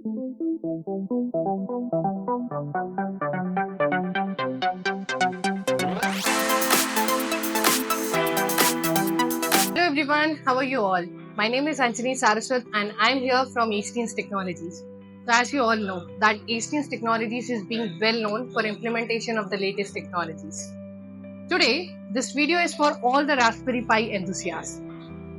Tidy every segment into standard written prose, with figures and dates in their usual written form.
Hello everyone, how are you all? My name is Anjani Saraswat and I'm here from Acetians Technologies. So as you all know, that Acetians Technologies is being well known for implementation of the latest technologies. Today, this video is for all the Raspberry Pi enthusiasts.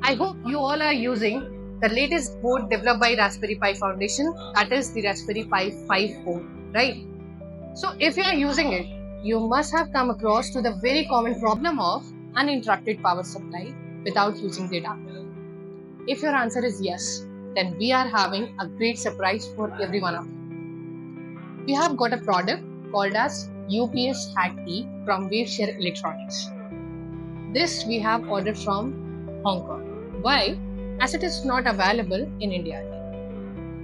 I hope you all are using the latest board developed by Raspberry Pi Foundation, that is the Raspberry Pi 5 board, right? So if you are using it, you must have come across to the very common problem of uninterrupted power supply without using the adapter. If your answer is yes, then we are having a great surprise for every one of you. We have got a product called as UPS Hat E from Waveshare Electronics. This we have ordered from Hong Kong. Why? As it is not available in India.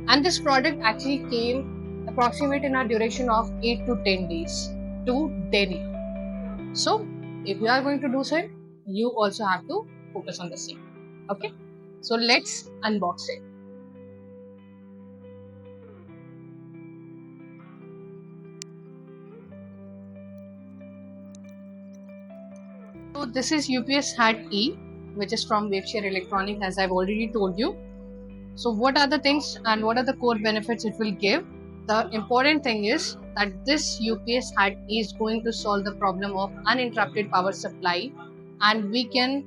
And this product actually came approximate in a duration of 8 to 10 days to Delhi. So, if you are going to do so, you also have to focus on the same. Okay, so let's unbox it. So this is UPS Hat E, which is from Waveshare Electronics, as I've already told you. So what are the things and what are the core benefits it will give? The important thing is that this UPS Hat E is going to solve the problem of uninterrupted power supply, and we can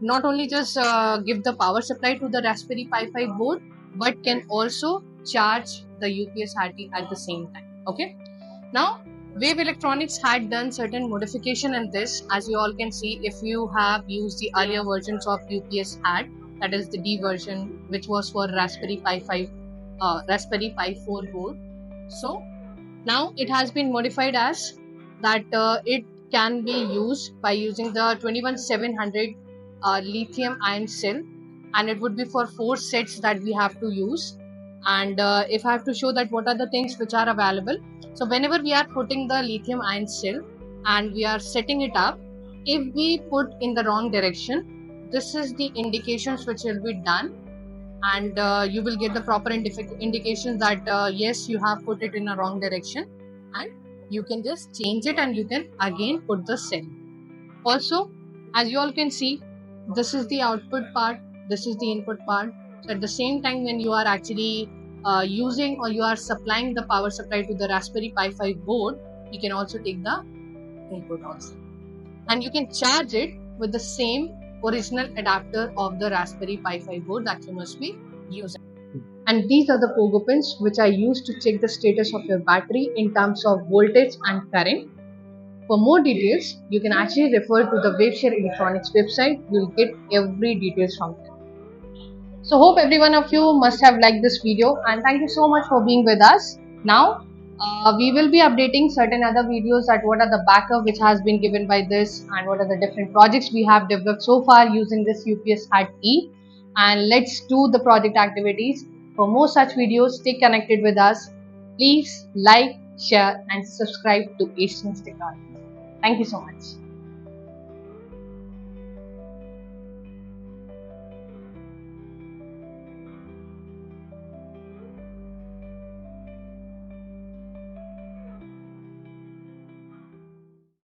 not only just give the power supply to the Raspberry Pi 5 board, but can also charge the UPS Hat E at the same time. Okay. Now, Wave Electronics had done certain modification in this, as you all can see if you have used the earlier versions of UPS Hat, that is the D version, which was for Raspberry Pi 5, Raspberry Pi 4 board. So now it has been modified as that it can be used by using the 21700 lithium ion cell, and it would be for 4 sets that we have to use. And if I have to show that what are the things which are available, so whenever we are putting the lithium ion cell and we are setting it up, if we put in the wrong direction, this is the indications which will be done, and you will get the proper indications that yes, you have put it in a wrong direction, and you can just change it and you can again put the cell. Also, as you all can see, this is the output part, this is the input part. So at the same time, when you are actually using or you are supplying the power supply to the Raspberry Pi 5 board, you can also take the input also, and you can charge it with the same original adapter of the Raspberry Pi 5 board that you must be using. And these are the pogo pins which are used to check the status of your battery in terms of voltage and current. For more details, you can actually refer to the Waveshare Electronics website. You'll get every details from there. So hope every one of you must have liked this video, and thank you so much for being with us. Now, we will be updating certain other videos that what are the backup which has been given by this and what are the different projects we have developed so far using this UPS Hat E. And let's do the project activities. For more such videos, stay connected with us. Please like, share and subscribe to Acetians Technologies. Thank you so much.